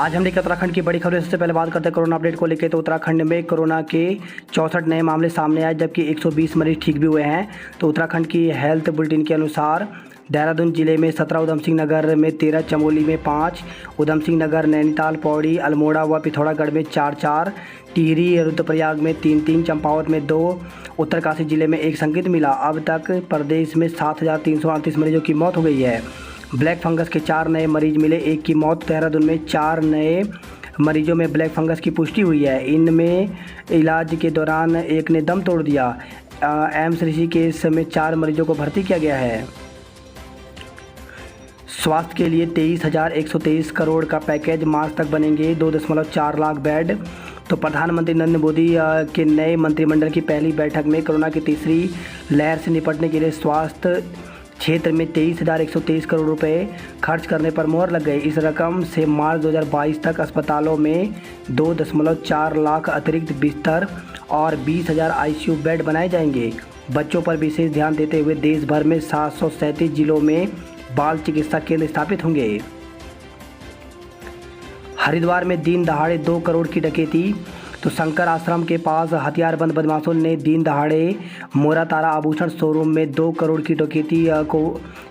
आज हम लेकर उत्तराखंड की बड़ी खबर। सबसे पहले बात करते हैं कोरोना अपडेट को लेकर। तो उत्तराखंड में कोरोना के 64 नए मामले सामने आए, जबकि 120 मरीज ठीक भी हुए हैं। तो उत्तराखंड की हेल्थ बुलेटिन के अनुसार देहरादून जिले में 17, उधम सिंह नगर में 13, चमोली में 5, उधम सिंह नगर, नैनीताल, पौड़ी, अल्मोड़ा व पिथौरागढ़ में 4, टिहरी, रुद्रप्रयाग में 3, चंपावत में 2, उत्तरकाशी जिले में 1 संक्रमित मिला। अब तक प्रदेश में 7,338 मरीजों की मौत हो गई है। ब्लैक फंगस के 4 नए मरीज मिले, 1 की मौत। देहरादून में 4 नए मरीजों में ब्लैक फंगस की पुष्टि हुई है। इनमें इलाज के दौरान एक ने दम तोड़ दिया। एम्स ऋषिकेश में 4 मरीजों को भर्ती किया गया है। स्वास्थ्य के लिए 23,123 करोड़ का पैकेज, मार्च तक बनेंगे 2.4 लाख बेड। तो प्रधानमंत्री नरेंद्र मोदी के नए मंत्रिमंडल की पहली बैठक में कोरोना की तीसरी लहर से निपटने के लिए स्वास्थ्य क्षेत्र में 23,123 करोड़ रुपए खर्च करने पर मोहर लग गई। इस रकम से मार्च 2022 तक अस्पतालों में 2.4 लाख अतिरिक्त बिस्तर और 20,000 आईसीयू बेड बनाए जाएंगे। बच्चों पर विशेष ध्यान देते हुए देश भर में 737 जिलों में बाल चिकित्सा केंद्र स्थापित होंगे। हरिद्वार में दिन दहाड़े 2 करोड़ की डकैती। तो शंकर आश्रम के पास हथियारबंद बदमाशों ने दिन दहाड़े मोरा तारा आभूषण शोरूम में 2 करोड़ की डकैती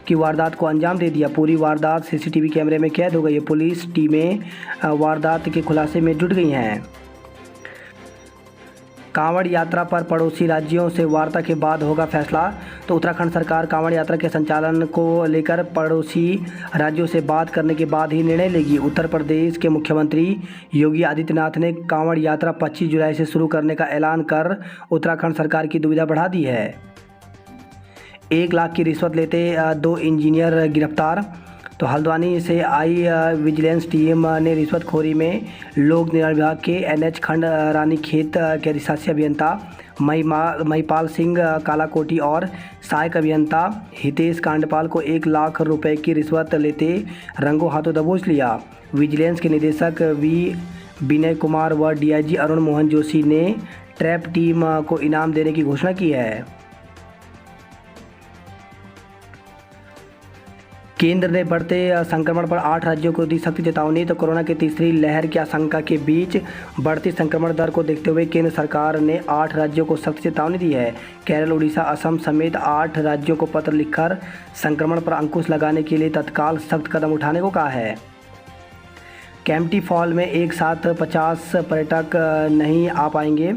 की वारदात को अंजाम दे दिया। पूरी वारदात सीसीटीवी कैमरे में कैद हो गई है। पुलिस टीमें वारदात के खुलासे में जुट गई हैं। कांवड़ यात्रा पर पड़ोसी राज्यों से वार्ता के बाद होगा फैसला। तो उत्तराखंड सरकार कांवड़ यात्रा के संचालन को लेकर पड़ोसी राज्यों से बात करने के बाद ही निर्णय लेगी। उत्तर प्रदेश के मुख्यमंत्री योगी आदित्यनाथ ने कांवड़ यात्रा 25 जुलाई से शुरू करने का ऐलान कर उत्तराखंड सरकार की दुविधा बढ़ा दी है। 1 लाख की रिश्वत लेते 2 इंजीनियर गिरफ्तार। तो हल्द्वानी से आई विजिलेंस टीम ने रिश्वतखोरी में लोक निर्माण विभाग के एनएच खंड रानीखेत के अधिशासी अभियंता महिपाल सिंह कालाकोटी और सहायक अभियंता हितेश कांडपाल को 1 लाख रुपए की रिश्वत लेते रंगों हाथों दबोच लिया। विजिलेंस के निदेशक विनय कुमार व डीआईजी अरुण मोहन जोशी ने ट्रैप टीम को इनाम देने की घोषणा की है। केंद्र ने बढ़ते संक्रमण पर 8 राज्यों को दी सख्त चेतावनी। तो कोरोना की तीसरी लहर की आशंका के बीच बढ़ती संक्रमण दर को देखते हुए केंद्र सरकार ने 8 राज्यों को सख्त चेतावनी दी है। केरल, उड़ीसा, असम समेत 8 राज्यों को पत्र लिखकर संक्रमण पर अंकुश लगाने के लिए तत्काल सख्त कदम उठाने को कहा है। कैंपटी फॉल में एक साथ 50 पर्यटक नहीं आ पाएंगे।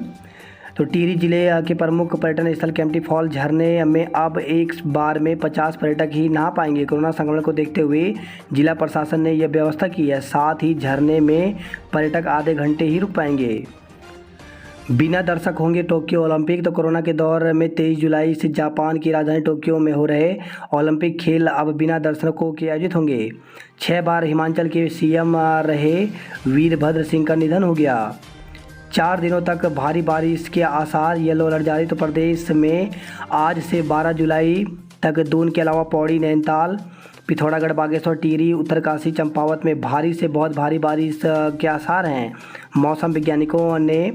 तो टिहरी जिले के प्रमुख पर्यटन स्थल कैंपटी फॉल झरने में अब एक बार में 50 पर्यटक ही नहा पाएंगे। कोरोना संक्रमण को देखते हुए जिला प्रशासन ने यह व्यवस्था की है। साथ ही झरने में पर्यटक आधे घंटे ही रुक पाएंगे। बिना दर्शक होंगे टोक्यो ओलंपिक। तो कोरोना के दौर में 23 जुलाई से जापान की राजधानी टोक्यो में हो रहे ओलंपिक खेल अब बिना दर्शकों के आयोजित होंगे। 6 बार हिमाचल के सीएम रहे वीरभद्र सिंह का निधन हो गया। 4 दिनों तक भारी बारिश के आसार, येलो अलर्ट जारी। तो प्रदेश में आज से 12 जुलाई तक दून के अलावा पौड़ी, नैनीताल, पिथौरागढ़, बागेश्वर, टिहरी, उत्तरकाशी, चंपावत में भारी से बहुत भारी बारिश के आसार हैं। मौसम वैज्ञानिकों ने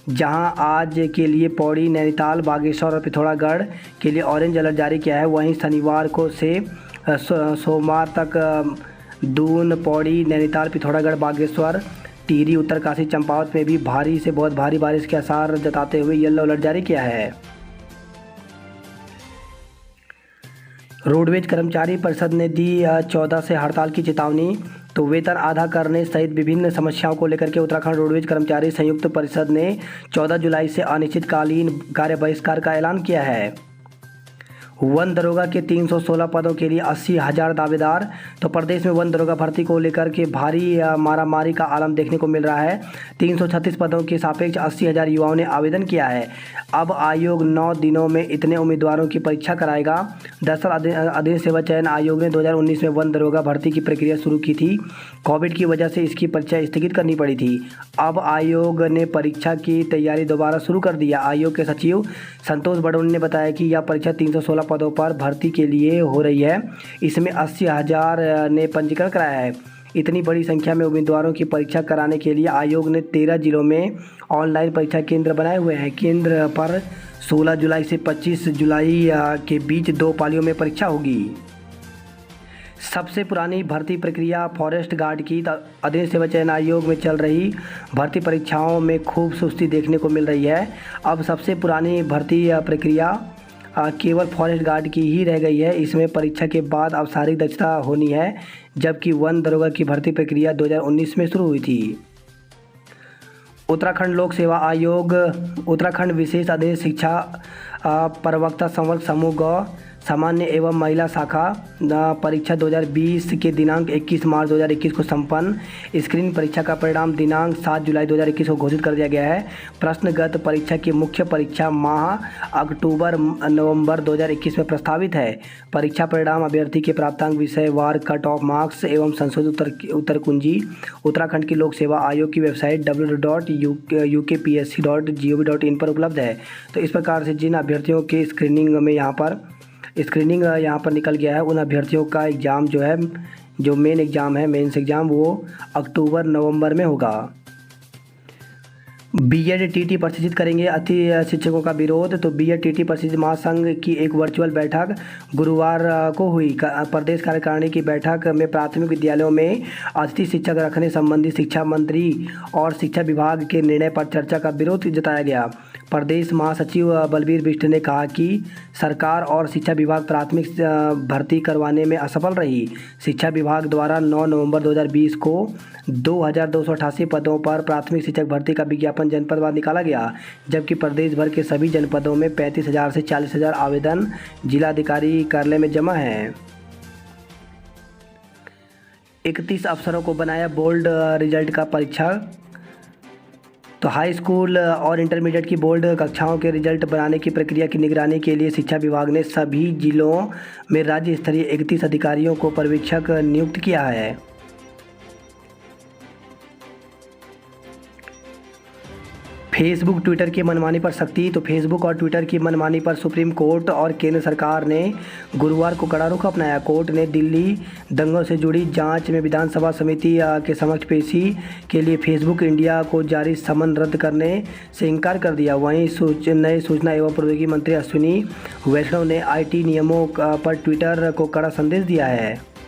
जहां आज के लिए पौड़ी, नैनीताल, बागेश्वर और पिथौरागढ़ के लिए ऑरेंज अलर्ट जारी किया है, वहीं शनिवार को से सोमवार तक दून, पौड़ी, नैनीताल, पिथौरागढ़, बागेश्वर, टिहरी, उत्तरकाशी, चंपावत में भी भारी से बहुत भारी बारिश के आसार जताते हुए येलो अलर्ट जारी किया है। रोडवेज कर्मचारी परिषद ने दी 14 से हड़ताल की चेतावनी। तो वेतन आधा करने सहित विभिन्न समस्याओं को लेकर के उत्तराखंड रोडवेज कर्मचारी संयुक्त परिषद ने 14 जुलाई से अनिश्चितकालीन कार्य बहिष्कार का ऐलान किया है। वन दरोगा के 316 पदों के लिए 80,000 दावेदार। तो प्रदेश में वन दरोगा भर्ती को लेकर के भारी मारामारी का आलम देखने को मिल रहा है। 336 पदों के सापेक्ष 80,000 युवाओं ने आवेदन किया है। अब आयोग 9 दिनों में इतने उम्मीदवारों की परीक्षा कराएगा। दरअसल अधीन सेवा चयन आयोग ने 2019 में वन दरोगा भर्ती की प्रक्रिया शुरू की थी। कोविड की वजह से इसकी परीक्षा स्थगित करनी पड़ी थी। अब आयोग ने परीक्षा की तैयारी दोबारा शुरू कर दिया। आयोग के सचिव संतोष बडोनी ने बताया कि यह परीक्षा 316 पदों पर भर्ती के लिए हो रही है। इसमें 80,000 ने पंजीकरण कराया है। इतनी बड़ी संख्या में उम्मीदवारों की परीक्षा कराने के लिए आयोग ने 13 जिलों में ऑनलाइन परीक्षा केंद्र बनाए हुए हैं। केंद्र पर 16 जुलाई से 25 जुलाई के बीच 2 पालियों में परीक्षा होगी। सबसे पुरानी भर्ती प्रक्रिया फॉरेस्ट गार्ड की अधीन सेवा चयन आयोग में चल रही भर्ती परीक्षाओं में खूब सुस्ती देखने को मिल रही है। अब सबसे पुरानी भर्ती प्रक्रिया केवल फॉरेस्ट गार्ड की ही रह गई है। इसमें परीक्षा के बाद अब शारीरिक दक्षता होनी है, जबकि वन दरोगा की भर्ती प्रक्रिया 2019 में शुरू हुई थी। उत्तराखंड लोक सेवा आयोग उत्तराखंड विशेष आदेश शिक्षा प्रवक्ता संवर्ग समूह ग सामान्य एवं महिला शाखा परीक्षा 2020 के दिनांक 21 मार्च 2021 को संपन्न। स्क्रीनिंग परीक्षा का परिणाम दिनांक 7 जुलाई 2021 को घोषित कर दिया गया है। प्रश्नगत परीक्षा की मुख्य परीक्षा माह अक्टूबर नवंबर 2021 में प्रस्तावित है। परीक्षा परिणाम अभ्यर्थी के प्राप्तांक विषयवार कट ऑफ मार्क्स एवं संशोधित उत्तर कुंजी उत्तराखंड की लोक सेवा आयोग की वेबसाइट www.ukpsc.gov.in पर उपलब्ध है। तो इस प्रकार से जिन अभ्यर्थियों के स्क्रीनिंग यहाँ पर निकल गया है, उन अभ्यर्थियों का एग्ज़ाम जो है, जो मेन एग्ज़ाम है, मेंस एग्ज़ाम, वो अक्टूबर नवंबर में होगा। बीएड टीटी प्रशिक्षित करेंगे अति शिक्षकों का विरोध। तो बीएड टीटी प्रशिक्षित महासंघ की एक वर्चुअल बैठक गुरुवार को हुई। प्रदेश कार्यकारिणी की बैठक में प्राथमिक विद्यालयों में अतिथि शिक्षक रखने संबंधी शिक्षा मंत्री और शिक्षा विभाग के निर्णय पर चर्चा का विरोध जताया गया। प्रदेश महासचिव बलबीर बिष्ट ने कहा कि सरकार और शिक्षा विभाग प्राथमिक भर्ती करवाने में असफल रही। शिक्षा विभाग द्वारा 9 नवंबर 2020 को 2288 पदों पर प्राथमिक शिक्षक भर्ती का विज्ञापन जनपदवार निकाला गया, जबकि प्रदेश भर के सभी जनपदों में 35,000 से 40,000 आवेदन जिलाधिकारी कार्यालय में जमा हैं। 31 अफसरों को बनाया बोर्ड रिजल्ट का परीक्षा। तो हाई स्कूल और इंटरमीडिएट की बोर्ड कक्षाओं के रिजल्ट बनाने की प्रक्रिया की निगरानी के लिए शिक्षा विभाग ने सभी जिलों में राज्य स्तरीय 31 अधिकारियों को पर्यवेक्षक नियुक्त किया है। फेसबुक ट्विटर की मनमानी पर सख्ती। तो फेसबुक और ट्विटर की मनमानी पर सुप्रीम कोर्ट और केंद्र सरकार ने गुरुवार को कड़ा रुख अपनाया। कोर्ट ने दिल्ली दंगों से जुड़ी जांच में विधानसभा समिति के समक्ष पेशी के लिए फेसबुक इंडिया को जारी समन रद्द करने से इनकार कर दिया। वहीं नए सूचना एवं प्रौद्योगिकी मंत्री अश्विनी वैष्णव ने IT नियमों पर ट्विटर को कड़ा संदेश दिया है।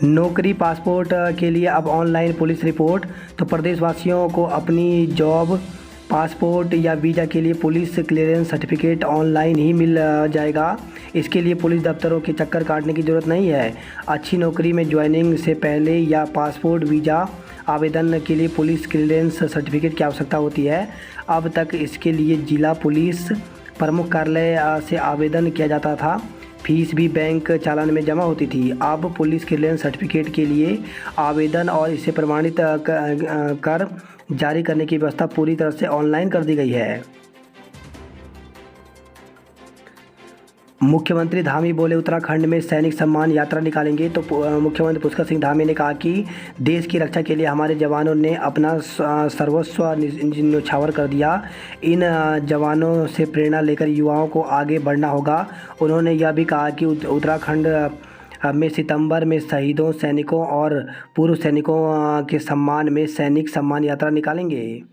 नौकरी पासपोर्ट के लिए अब ऑनलाइन पुलिस रिपोर्ट। तो प्रदेशवासियों को अपनी जॉब, पासपोर्ट या वीज़ा के लिए पुलिस क्लियरेंस सर्टिफिकेट ऑनलाइन ही मिल जाएगा। इसके लिए पुलिस दफ्तरों के चक्कर काटने की ज़रूरत नहीं है। अच्छी नौकरी में ज्वाइनिंग से पहले या पासपोर्ट वीज़ा आवेदन के लिए पुलिस क्लियरेंस सर्टिफिकेट की आवश्यकता होती है। अब तक इसके लिए जिला पुलिस प्रमुख कार्यालय से आवेदन किया जाता था। फीस भी बैंक चालान में जमा होती थी। अब पुलिस क्लियरेंस सर्टिफिकेट के लिए आवेदन और इसे प्रमाणित कर जारी करने की व्यवस्था पूरी तरह से ऑनलाइन कर दी गई है। मुख्यमंत्री धामी बोले उत्तराखंड में सैनिक सम्मान यात्रा निकालेंगे। तो मुख्यमंत्री पुष्कर सिंह धामी ने कहा कि देश की रक्षा के लिए हमारे जवानों ने अपना सर्वस्व न्यौछावर कर दिया। इन जवानों से प्रेरणा लेकर युवाओं को आगे बढ़ना होगा। उन्होंने यह भी कहा कि उत्तराखंड में सितंबर में शहीदों, सैनिकों और पूर्व सैनिकों के सम्मान में सैनिक सम्मान यात्रा निकालेंगे।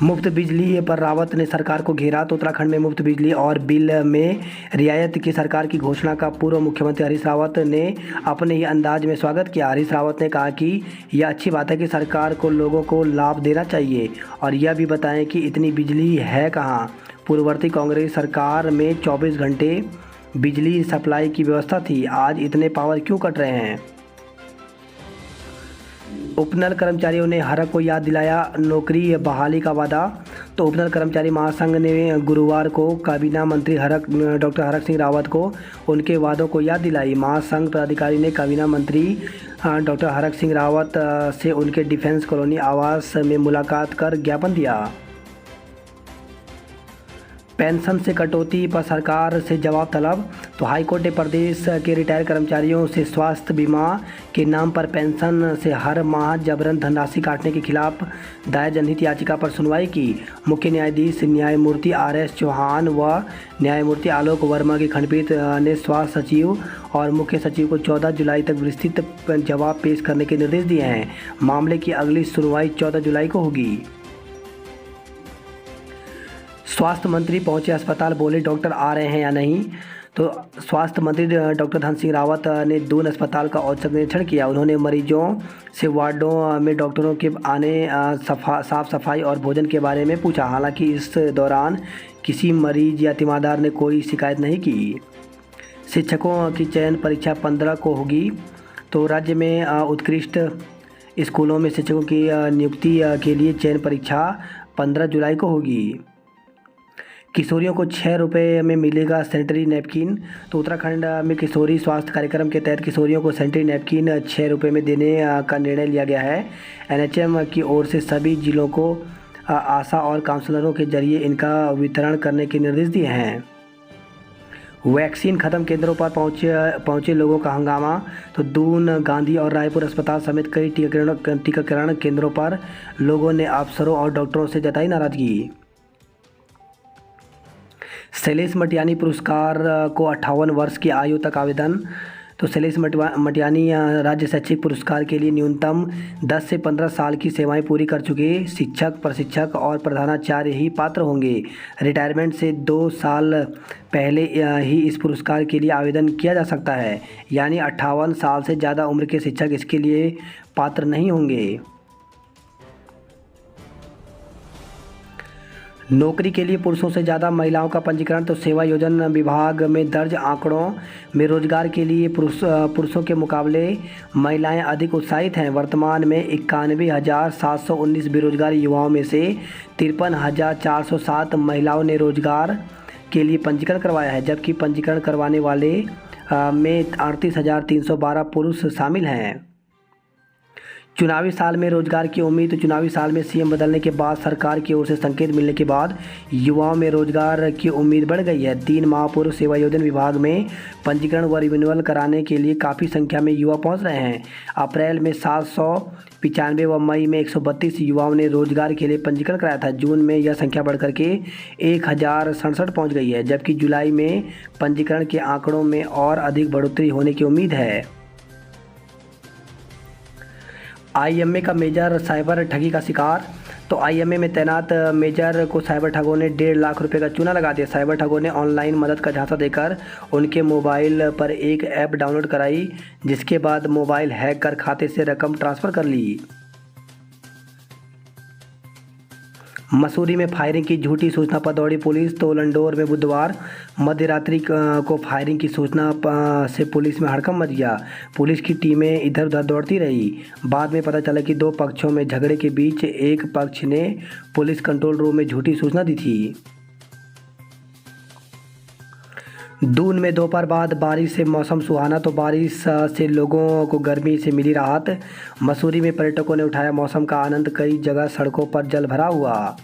मुफ्त बिजली पर रावत ने सरकार को घेरा। तो उत्तराखंड में मुफ्त बिजली और बिल में रियायत की सरकार की घोषणा का पूर्व मुख्यमंत्री हरीश रावत ने अपने ही अंदाज में स्वागत किया। हरीश रावत ने कहा कि यह अच्छी बात है कि सरकार को लोगों को लाभ देना चाहिए और यह भी बताएं कि इतनी बिजली है कहाँ। पूर्ववर्ती कांग्रेस सरकार में 24 घंटे बिजली सप्लाई की व्यवस्था थी, आज इतने पावर क्यों कट रहे हैं। उपनल कर्मचारियों ने हरक को याद दिलाया नौकरी बहाली का वादा। तो उपनल कर्मचारी महासंघ ने गुरुवार को काबीना मंत्री डॉक्टर हरक सिंह रावत को उनके वादों को याद दिलाई। महासंघ पदाधिकारी ने काबीना मंत्री डॉक्टर हरक सिंह रावत से उनके डिफेंस कॉलोनी आवास में मुलाकात कर ज्ञापन दिया। पेंशन से कटौती पर सरकार से जवाब तलब। तो हाईकोर्ट ने प्रदेश के रिटायर कर्मचारियों से स्वास्थ्य बीमा के नाम पर पेंशन से हर माह जबरन धनराशि काटने के खिलाफ दायर जनहित याचिका पर सुनवाई की। मुख्य न्यायाधीश न्यायमूर्ति RS चौहान व न्यायमूर्ति आलोक वर्मा की खंडपीठ ने स्वास्थ्य सचिव और मुख्य सचिव को 14 जुलाई तक विस्तृत जवाब पेश करने के निर्देश दिए हैं। मामले की अगली सुनवाई 14 जुलाई को होगी। स्वास्थ्य मंत्री पहुंचे अस्पताल, बोले डॉक्टर आ रहे हैं या नहीं। तो स्वास्थ्य मंत्री डॉक्टर धन सिंह रावत ने दून अस्पताल का औचक निरीक्षण किया। उन्होंने मरीजों से वार्डों में डॉक्टरों के आने, साफ सफाई और भोजन के बारे में पूछा। हालांकि इस दौरान किसी मरीज या तीमारदार ने कोई शिकायत नहीं की। शिक्षकों की चयन परीक्षा 15 को होगी। तो राज्य में उत्कृष्ट स्कूलों में शिक्षकों की नियुक्ति के लिए चयन परीक्षा 15 जुलाई को होगी। किशोरियों को 6 रुपये में मिलेगा सैनिटरी नैपकिन। तो उत्तराखंड में किशोरी स्वास्थ्य कार्यक्रम के तहत किशोरियों को सैनिटरी नैपकिन 6 रुपये में देने का निर्णय लिया गया है। एनएचएम की ओर से सभी जिलों को आशा और काउंसलरों के जरिए इनका वितरण करने के निर्देश दिए हैं। वैक्सीन खत्म केंद्रों पर पहुंचे लोगों का हंगामा। तो दून, गांधी और रायपुर अस्पताल समेत कई टीकाकरण केंद्रों पर लोगों ने अफसरों और डॉक्टरों से जताई नाराजगी। शैलेश मटियानी पुरस्कार को 58 वर्ष की आयु तक आवेदन। तो शैलेश मटियानी राज्य शैक्षिक पुरस्कार के लिए न्यूनतम 10 से 15 साल की सेवाएं पूरी कर चुके शिक्षक, प्रशिक्षक और प्रधानाचार्य ही पात्र होंगे। रिटायरमेंट से 2 साल पहले ही इस पुरस्कार के लिए आवेदन किया जा सकता है, यानी 58 साल से ज़्यादा उम्र के शिक्षक इसके लिए पात्र नहीं होंगे। नौकरी के लिए पुरुषों से ज़्यादा महिलाओं का पंजीकरण। तो सेवा योजना विभाग में दर्ज आंकड़ों में रोजगार के लिए पुरुषों के मुकाबले महिलाएं अधिक उत्साहित हैं। वर्तमान में 91,719 बेरोजगार युवाओं में से 53,407 महिलाओं ने रोजगार के लिए पंजीकरण करवाया है, जबकि पंजीकरण करवाने वाले में 38,312 पुरुष शामिल हैं। चुनावी साल में रोजगार की उम्मीद। तो चुनावी साल में सीएम बदलने के बाद सरकार की ओर से संकेत मिलने के बाद युवाओं में रोजगार की उम्मीद बढ़ गई है। 3 माह पूर्व सेवा योजना विभाग में पंजीकरण व रिन्यूअल कराने के लिए काफ़ी संख्या में युवा पहुंच रहे हैं। अप्रैल में 795 व मई में 132 युवाओं ने रोजगार के लिए पंजीकरण कराया था। जून में यह संख्या बढ़कर के 1067 पहुँच गई है, जबकि जुलाई में पंजीकरण के आंकड़ों में और अधिक बढ़ोतरी होने की उम्मीद है। आईएमए का मेजर साइबर ठगी का शिकार। तो आईएमए में तैनात मेजर को साइबर ठगों ने 1.5 लाख रुपए का चूना लगा दिया। साइबर ठगों ने ऑनलाइन मदद का झांसा देकर उनके मोबाइल पर एक ऐप डाउनलोड कराई, जिसके बाद मोबाइल हैक कर खाते से रकम ट्रांसफ़र कर ली। मसूरी में फायरिंग की झूठी सूचना पर दौड़ी पुलिस। तो लंडौर में बुधवार मध्यरात्रि को फायरिंग की सूचना से पुलिस में हड़कंप मच गया। पुलिस की टीमें इधर उधर दौड़ती रही। बाद में पता चला कि 2 पक्षों में झगड़े के बीच एक पक्ष ने पुलिस कंट्रोल रूम में झूठी सूचना दी थी। दून में दोपहर बाद बारिश से मौसम सुहाना। तो बारिश से लोगों को गर्मी से मिली राहत। मसूरी में पर्यटकों ने उठाया मौसम का आनंद। कई जगह सड़कों पर जल भरा हुआ।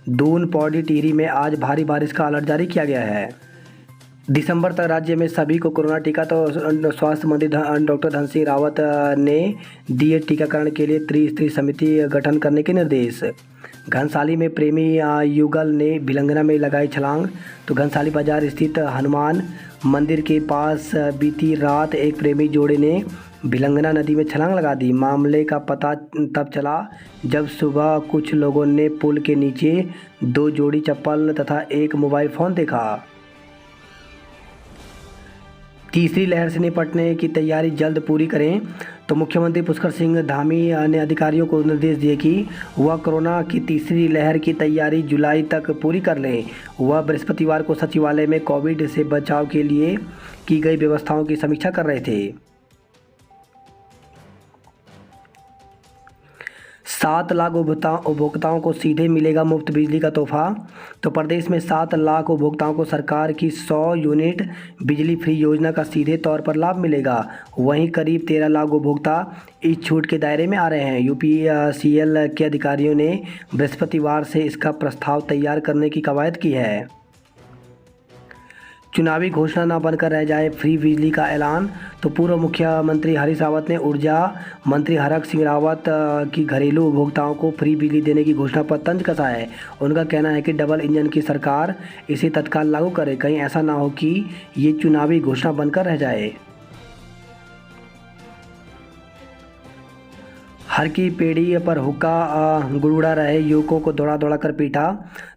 दून, पौड़ी, टिहरी में आज भारी बारिश का अलर्ट जारी किया गया है। दिसंबर तक राज्य में सभी को कोरोना टीका। तो स्वास्थ्य मंत्री डॉक्टर धन सिंह रावत ने दिए टीकाकरण के लिए त्रिस्तरीय समिति गठन करने के निर्देश। घनसाली में प्रेमी युगल ने भिलंगना में लगाई छलांग। तो घनसाली बाजार स्थित हनुमान मंदिर के पास बीती रात एक प्रेमी जोड़े ने भिलंगना नदी में छलांग लगा दी। मामले का पता तब चला जब सुबह कुछ लोगों ने पुल के नीचे 2 जोड़ी चप्पल तथा एक मोबाइल फ़ोन देखा। तीसरी लहर से निपटने की तैयारी जल्द पूरी करें। तो मुख्यमंत्री पुष्कर सिंह धामी ने अधिकारियों को निर्देश दिए कि वह कोरोना की तीसरी लहर की तैयारी जुलाई तक पूरी कर लें। वह बृहस्पतिवार को सचिवालय में कोविड से बचाव के लिए की गई व्यवस्थाओं की समीक्षा कर रहे थे। 7 लाख उपभोक्ताओं को सीधे मिलेगा मुफ्त बिजली का तोहफा। तो प्रदेश में 7 लाख उपभोक्ताओं को सरकार की 100 यूनिट बिजली फ्री योजना का सीधे तौर पर लाभ मिलेगा। वहीं करीब 13 लाख उपभोक्ता इस छूट के दायरे में आ रहे हैं। यूपीसीएल के अधिकारियों ने बृहस्पतिवार से इसका प्रस्ताव तैयार करने की कवायद की है। चुनावी घोषणा न बनकर रह जाए फ्री बिजली का ऐलान। तो पूर्व मुख्यमंत्री हरीश रावत ने ऊर्जा मंत्री हरक सिंह रावत की घरेलू उपभोक्ताओं को फ्री बिजली देने की घोषणा पर तंज कसा है। उनका कहना है कि डबल इंजन की सरकार इसे तत्काल लागू करे, कहीं ऐसा ना हो कि ये चुनावी घोषणा बनकर रह जाए। हर की पेड़ी पर हुक्का गुड़गुड़ा रहे युवकों को दौड़ा दौड़ा कर पीटा।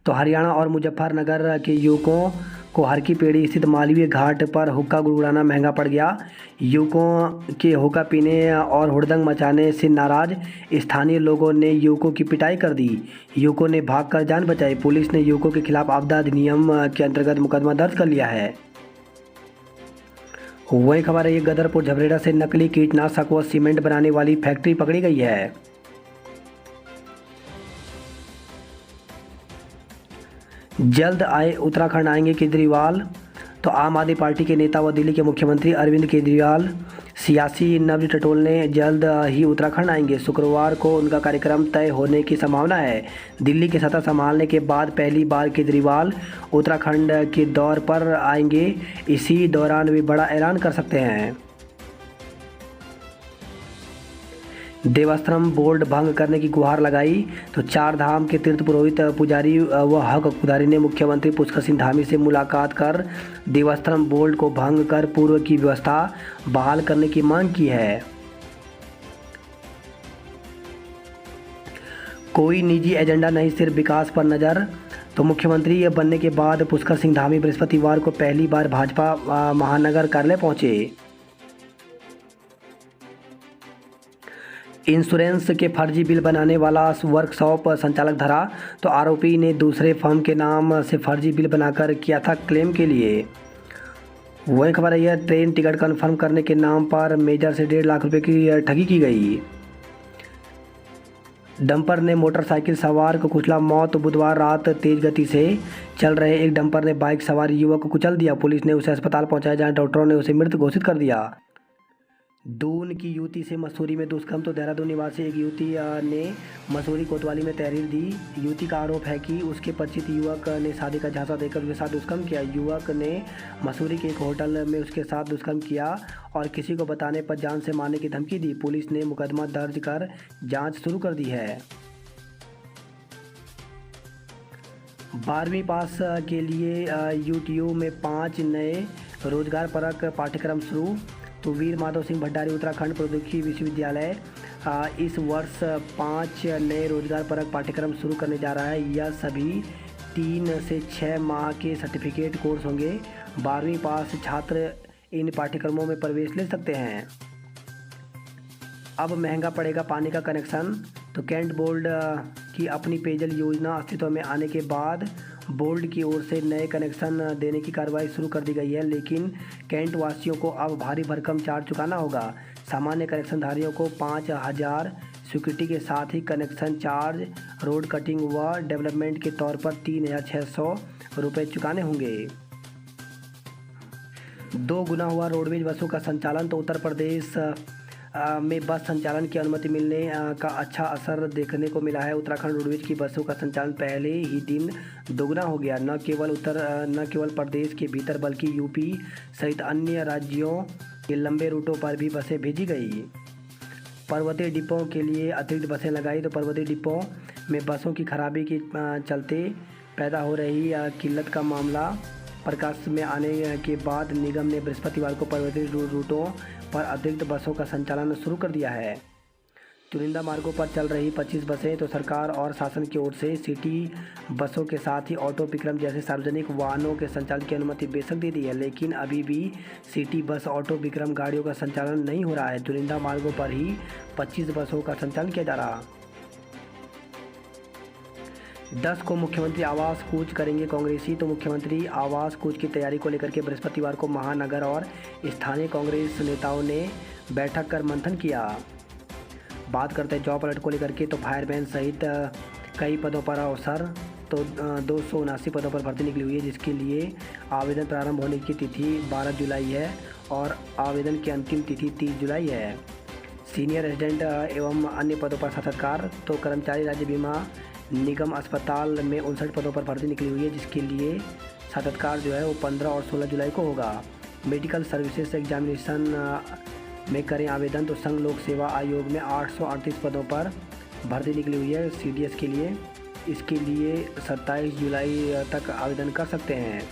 तो हरियाणा और मुजफ्फरनगर के युवकों को हर की पेड़ी स्थित मालवीय घाट पर हुक्का गुड़गुड़ाना महंगा पड़ गया। युवकों के हुक्का पीने और हुड़दंग मचाने से नाराज स्थानीय लोगों ने युवकों की पिटाई कर दी। युवकों ने भागकर जान बचाई। पुलिस ने युवकों के खिलाफ आपदा अधिनियम के अंतर्गत मुकदमा दर्ज कर लिया है। वही खबर है, गदरपुर झबरेड़ा से नकली कीटनाशक व सीमेंट बनाने वाली फैक्ट्री पकड़ी गई है। जल्द आए उत्तराखंड आएंगे केजरीवाल। तो आम आदमी पार्टी के नेता व दिल्ली के मुख्यमंत्री अरविंद केजरीवाल सियासी नब्ज टटोलने जल्द ही उत्तराखंड आएंगे। शुक्रवार को उनका कार्यक्रम तय होने की संभावना है। दिल्ली की सत्ता संभालने के बाद पहली बार केजरीवाल उत्तराखंड के दौर पर आएंगे। इसी दौरान वे बड़ा ऐलान कर सकते हैं। देवस्थानम बोर्ड भंग करने की गुहार लगाई। तो चार धाम के तीर्थ पुरोहित पुजारी व हक खुदारी ने मुख्यमंत्री पुष्कर सिंह धामी से मुलाकात कर देवस्थानम बोर्ड को भंग कर पूर्व की व्यवस्था बहाल करने की मांग की है। कोई निजी एजेंडा नहीं, सिर्फ विकास पर नज़र। तो मुख्यमंत्री बनने के बाद पुष्कर सिंह धामी बृहस्पतिवार को पहली बार भाजपा महानगर कार्यालय पहुंचे। इंश्योरेंस के फर्जी बिल बनाने वाला वर्कशॉप संचालक धरा। तो आरोपी ने दूसरे फर्म के नाम से फर्जी बिल बनाकर किया था क्लेम के लिए। वही खबर है, ट्रेन टिकट कंफर्म करने के नाम पर मेजर से 1.5 लाख रुपए की ठगी की गई। डंपर ने मोटरसाइकिल सवार को कुचला, मौत। बुधवार रात तेज गति से चल रहे एक डंपर ने बाइक सवार युवक को कुचल दिया। पुलिस ने उसे अस्पताल पहुंचाया, जहां डॉक्टरों ने उसे मृत घोषित कर दिया। दून की युवती से मसूरी में दुष्कर्म। तो देहरादून निवासी एक युवती ने मसूरी कोतवाली में तहरीर दी। युवती का आरोप है कि उसके परिचित युवक ने शादी का झांसा देकर उसके साथ दुष्कर्म किया। युवक ने मसूरी के एक होटल में उसके साथ दुष्कर्म किया और किसी को बताने पर जान से मारने की धमकी दी। पुलिस ने मुकदमा दर्ज कर जांच शुरू कर दी है। 12वीं पास के लिए यूटीयू में 5 नए रोजगार परक पाठ्यक्रम शुरू। तो वीर माधव सिंह भंडारी उत्तराखंड प्रौद्योगिकी विश्वविद्यालय इस वर्ष 5 नए रोजगार परक पाठ्यक्रम शुरू करने जा रहा है। यह सभी 3 से 6 माह के सर्टिफिकेट कोर्स होंगे। 12वीं पास छात्र इन पाठ्यक्रमों में प्रवेश ले सकते हैं। अब महंगा पड़ेगा पानी का कनेक्शन। तो कैंट बोर्ड की अपनी पेयजल योजना अस्तित्व में आने के बाद बोर्ड की ओर से नए कनेक्शन देने की कार्रवाई शुरू कर दी गई है, लेकिन कैंट वासियों को अब भारी भरकम चार्ज चुकाना होगा। सामान्य कनेक्शनधारियों को 5,000 स्वीकृति के साथ ही कनेक्शन चार्ज रोड कटिंग व डेवलपमेंट के तौर पर 3,600 रुपये चुकाने होंगे। 2 गुना हुआ रोडवेज बसों का संचालन। तो उत्तर प्रदेश में बस संचालन की अनुमति मिलने का अच्छा असर देखने को मिला है। उत्तराखंड रोडवेज की बसों का संचालन पहले ही दिन दोगुना हो गया। न केवल प्रदेश के भीतर बल्कि यूपी सहित अन्य राज्यों के लंबे रूटों पर भी बसें भेजी गई। पर्वतीय डिपों के लिए अतिरिक्त बसें लगाई। तो पर्वतीय डिपों में बसों की खराबी के चलते पैदा हो रही किल्लत का मामला प्रकाश में आने के बाद निगम ने बृहस्पतिवार को पर्वतीय रूटों पर अतिरिक्त बसों का संचालन शुरू कर दिया है। चुनिंदा मार्गों पर चल रही 25 बसें। तो सरकार और शासन की ओर से सिटी बसों के साथ ही ऑटो विक्रम जैसे सार्वजनिक वाहनों के संचालन की अनुमति बेशक दे दी है, लेकिन अभी भी सिटी बस ऑटो विक्रम गाड़ियों का संचालन नहीं हो रहा है। चुनिंदा मार्गों पर ही 25 बसों का संचालन किया जा रहा। 10 को मुख्यमंत्री आवास कूच करेंगे कांग्रेसी। तो मुख्यमंत्री आवास कूच की तैयारी को लेकर के बृहस्पतिवार को महानगर और स्थानीय कांग्रेस नेताओं ने बैठक कर मंथन किया। बात करते हैं जॉब अलर्ट को लेकर के। तो फायरमैन सहित कई पदों पर अवसर। तो 279 पदों पर भर्ती निकली हुई है, जिसके लिए आवेदन प्रारंभ होने की तिथि 12 जुलाई है और आवेदन की अंतिम तिथि 30 जुलाई है। सीनियर रेजिडेंट एवं अन्य पदों पर साक्षात्कार। तो कर्मचारी राज्य बीमा निगम अस्पताल में 59 पदों पर भर्ती निकली हुई है, जिसके लिए साक्षात्कार जो है वो 15 और 16 जुलाई को होगा। मेडिकल सर्विसेज एग्जामिनेशन में करें आवेदन। तो संघ लोक सेवा आयोग में 838 पदों पर भर्ती निकली हुई है CDS के लिए। इसके लिए 27 जुलाई तक आवेदन कर सकते हैं।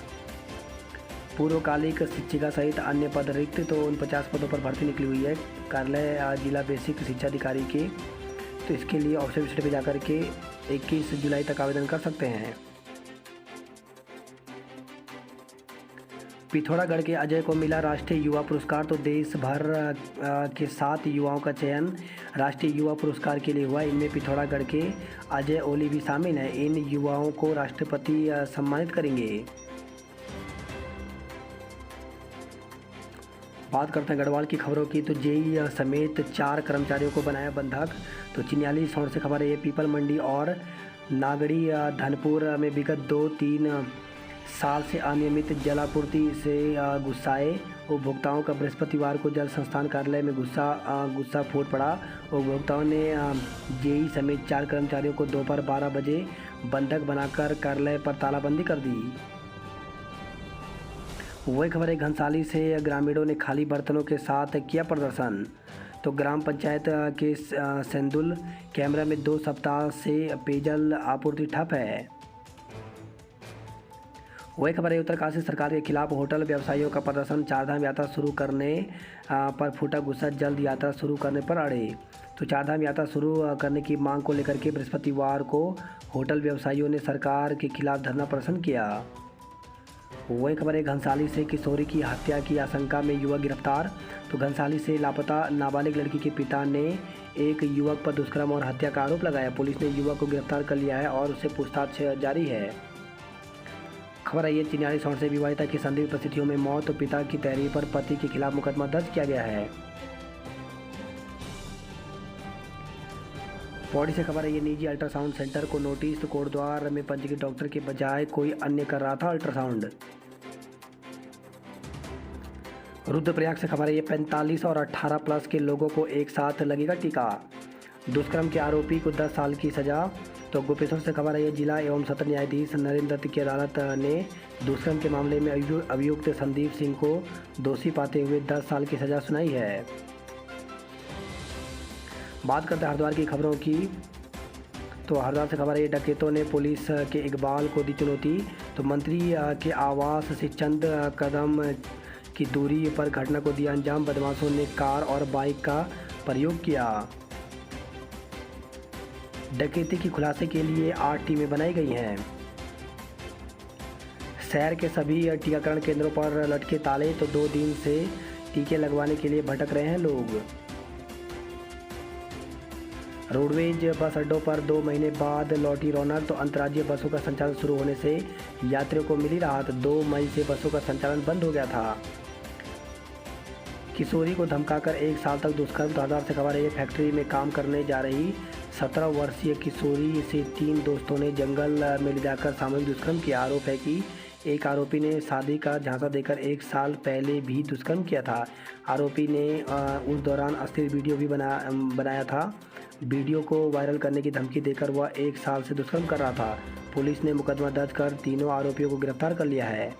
पूर्वकालिक शिक्षिका सहित अन्य पद रिक्त। तो 49 पदों पर भर्ती निकली हुई है कार्यालय जिला बेसिक शिक्षा अधिकारी के। तो इसके लिए ऑफिशियल वेबसाइट पर जाकर के 21 जुलाई तक आवेदन कर सकते हैं। पिथौरागढ़ के अजय को मिला राष्ट्रीय युवा पुरस्कार। तो देश भर के 7 युवाओं का चयन राष्ट्रीय युवा पुरस्कार के लिए हुआ। इनमें पिथौरागढ़ के अजय ओली भी शामिल हैं। इन युवाओं को राष्ट्रपति सम्मानित करेंगे। बात करते हैं गढ़वाल की खबरों की। तो जेई समेत 4 कर्मचारियों को बनाया बंधक। तो चिन्याली सौर से खबर है। ये पीपल मंडी और नागड़ी धनपुर में विगत 2-3 साल से अनियमित जलापूर्ति से गुस्साए उपभोक्ताओं का बृहस्पतिवार को जल संस्थान कार्यालय में गुस्सा फूट पड़ा। उपभोक्ताओं ने जेई समेत 4 कर्मचारियों को दोपहर 12 बजे बंधक बनाकर कार्यालय पर तालाबंदी कर दी। वही खबर है घनसाली से ग्रामीणों ने खाली बर्तनों के साथ किया प्रदर्शन। तो ग्राम पंचायत के सेंदुल कैमरा में 2 सप्ताह से पेयजल आपूर्ति ठप है। वही खबर है उत्तरकाशी सरकार के खिलाफ होटल व्यवसायियों का प्रदर्शन। चारधाम यात्रा शुरू करने पर फूटा गुस्सा, जल्द यात्रा शुरू करने पर अड़े। तो चारधाम यात्रा शुरू करने की मांग को लेकर के बृहस्पतिवार को होटल व्यवसायियों ने सरकार के खिलाफ धरना प्रदर्शन किया। वही खबर है घनसाली से किशोरी की हत्या की आशंका में युवक गिरफ्तार। तो घनसाली से लापता नाबालिग लड़की के पिता ने एक युवक पर दुष्कर्म और हत्या का आरोप लगाया। पुलिस ने युवक को गिरफ्तार कर लिया है और उससे पूछताछ जारी है। खबर है ये चिन्याली सौर से विवाहिता की संदिग्ध परिस्थितियों में मौत। तो पिता की तहरीर पर पति के खिलाफ मुकदमा दर्ज किया गया है। पौड़ी से खबर है ये निजी अल्ट्रासाउंड सेंटर को नोटिस। तो कोटद्वार में पंजीकृत डॉक्टर के बजाय कोई अन्य कर रहा था अल्ट्रासाउंड। रुद्रप्रयाग से खबर है ये 45 और 18 प्लस के लोगों को एक साथ लगेगा टीका। दुष्कर्म के आरोपी को 10 साल की सजा। तो गोपेश्वर से खबर है ये जिला एवं सत्र न्यायाधीश नरेंद्र दत्त की अदालत ने दुष्कर्म के मामले में अभियुक्त संदीप सिंह को दोषी पाते हुए 10 साल की सजा सुनाई है। बात करते हैं हरिद्वार की खबरों की। तो हरिद्वार से खबर है ये डकैतों ने पुलिस के इकबाल को दी चुनौती। तो मंत्री के आवास से चंद कदम की दूरी पर घटना को दिया अंजाम। बदमाशों ने कार और बाइक का प्रयोग किया। डकैती की खुलासे के लिए 8 टीमें बनाई गई हैं। शहर के सभी टीकाकरण केंद्रों पर लटके ताले। तो 2 दिन से टीके लगवाने के लिए भटक रहे हैं लोग। रोडवेज बस अड्डों पर 2 महीने बाद लौटी रौनक। तो अंतर्राज्यीय बसों का संचालन शुरू होने से यात्रियों को मिली राहत। 2 मई से बसों का संचालन बंद हो गया था। किशोरी को धमकाकर 1 साल तक दुष्कर्म। तो हरिद्वार से खबर है ये फैक्ट्री में काम करने जा रही 17 वर्षीय किशोरी से 3 दोस्तों ने जंगल में ले जाकर सामूहिक दुष्कर्म किया। आरोप है कि एक आरोपी ने शादी का झांसा देकर 1 साल पहले भी दुष्कर्म किया था। आरोपी ने उस दौरान अश्लील वीडियो भी बनाया था। वीडियो को वायरल करने की धमकी देकर वह 1 साल से दुष्कर्म कर रहा था। पुलिस ने मुकदमा दर्ज कर तीनों आरोपियों को गिरफ्तार कर लिया है।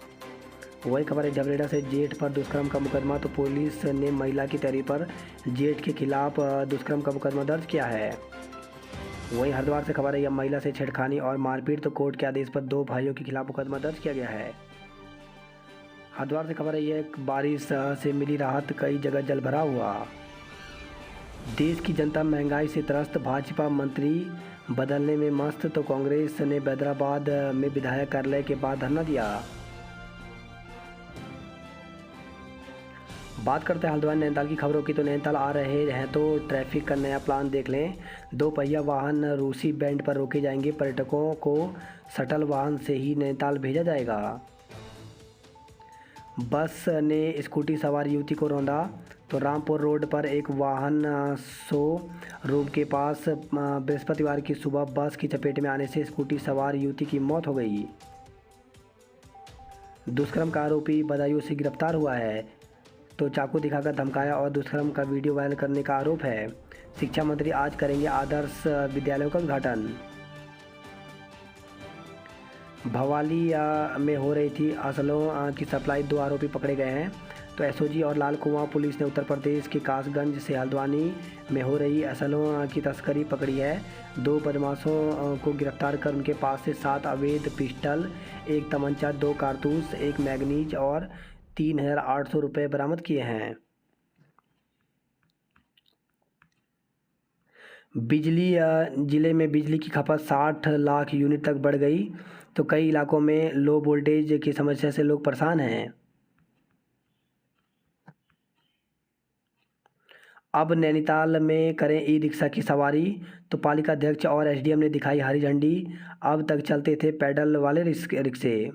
वही खबर है झबरेड़ा से जेठ पर दुष्कर्म का मुकदमा। तो पुलिस ने महिला की तहरीर पर जेठ के खिलाफ दुष्कर्म का मुकदमा दर्ज किया है। वहीं हरिद्वार से खबर है यह महिला से छेड़खानी और मारपीट। तो कोर्ट के आदेश पर 2 भाइयों के खिलाफ मुकदमा दर्ज किया गया है। हरिद्वार से खबर है यह बारिश से मिली राहत, कई जगह जल भरा हुआ। देश की जनता महंगाई से त्रस्त, भाजपा मंत्री बदलने में मस्त। तो कांग्रेस ने बैदराबाद में विधायक कार्यालय के बाद धरना दिया। बात करते हैं हल्द्वानी नैनीताल की खबरों की। तो नैनीताल आ रहे हैं तो ट्रैफिक का नया प्लान देख लें। 2 पहिया वाहन रूसी बैंड पर रोके जाएंगे। पर्यटकों को शटल वाहन से ही नैनीताल भेजा जाएगा। बस ने स्कूटी सवार युवती को रौंदा। तो रामपुर रोड पर एक वाहन शोरूम के पास बृहस्पतिवार की सुबह बस की चपेट में आने से स्कूटी सवार युवती की मौत हो गई। दुष्कर्म का आरोपी बदायूं से गिरफ्तार हुआ है। तो चाकू दिखाकर धमकाया और दुष्कर्म का वीडियो वायरल करने का आरोप है। शिक्षा मंत्री आज करेंगे आदर्श विद्यालयों का उद्घाटन। भवाली में हो रही थी असलों की सप्लाई, 2 आरोपी पकड़े गए हैं। तो एसओजी और लाल कुआं पुलिस ने उत्तर प्रदेश के कासगंज से हल्द्वानी में हो रही असलों की तस्करी पकड़ी है। 2 बदमाशों को गिरफ्तार कर उनके पास से 7 अवैध पिस्टल, 1 तमंचा, 2 कारतूस, 1 मैगनीज और 3,800 रुपये बरामद किए हैं। बिजली जिले में बिजली की खपत 60 लाख यूनिट तक बढ़ गई। तो कई इलाकों में लो वोल्टेज की समस्या से लोग परेशान हैं। अब नैनीताल में करें ई रिक्शा की सवारी, तो पालिका अध्यक्ष और एसडीएम ने दिखाई हरी झंडी। अब तक चलते थे पैडल वाले रिक्शे।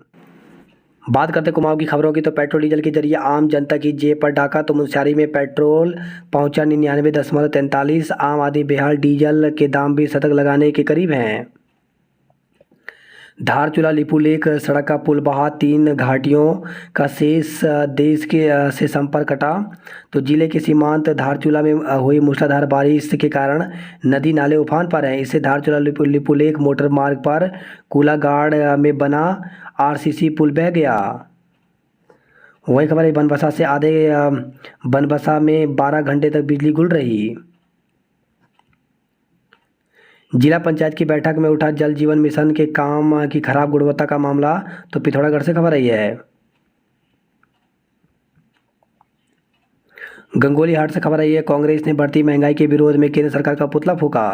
बात करते कुमाऊं की खबरों की, तो पेट्रोल डीजल के जरिए आम जनता की जेब पर डाका, तो मुनस्यारी में पेट्रोल पहुंचा 99.43। आम आदमी बेहाल, डीजल के दाम भी शतक लगाने के करीब हैं। धारचूला लिपुलेख सड़क का पुल बहा, 3 घाटियों का शेष देश के से संपर्क कटा। तो जिले के सीमांत धारचूला में हुई मूसलाधार बारिश के कारण नदी नाले उफान पर हैं। इससे धारचूला लिपुलेख मोटर मार्ग पर कूलागाड़ में बना आरसीसी पुल बह गया। वही खबर है बनबसा से बनबसा में 12 घंटे तक बिजली गुल रही। जिला पंचायत की बैठक में उठा जल जीवन मिशन के काम की खराब गुणवत्ता का मामला। तो पिथौरागढ़ से खबर आई है। गंगोली हाट से खबर आई है, कांग्रेस ने बढ़ती महंगाई के विरोध में केंद्र सरकार का पुतला फूंका।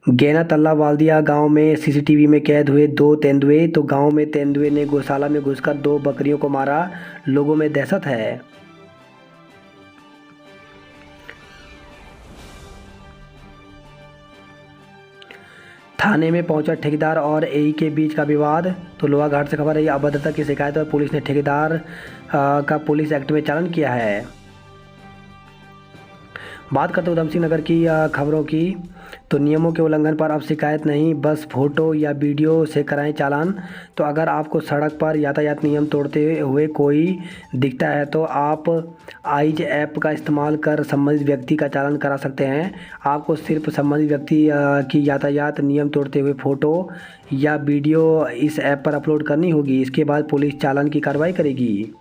गैना तल्ला वाल्दिया गांव में सीसीटीवी में कैद हुए 2 तेंदुए। तो गांव में तेंदुए ने गौशाला में घुसकर 2 बकरियों को मारा, लोगों में दहशत है। थाने में पहुंचा ठेकेदार और एई के बीच का विवाद। तो लोहाघाट से खबर है, अभद्रता की शिकायत पर पुलिस ने ठेकेदार का पुलिस एक्ट में चालान किया है। बात करते उधम सिंह नगर की खबरों की, तो नियमों के उल्लंघन पर अब शिकायत नहीं, बस फोटो या वीडियो से कराएं चालान। तो अगर आपको सड़क पर यातायात नियम तोड़ते हुए कोई दिखता है तो आप आइज ऐप का इस्तेमाल कर संबंधित व्यक्ति का चालान करा सकते हैं। आपको सिर्फ संबंधित व्यक्ति की यातायात नियम तोड़ते हुए फ़ोटो या वीडियो इस ऐप पर अपलोड करनी होगी। इसके बाद पुलिस चालान की कार्रवाई करेगी।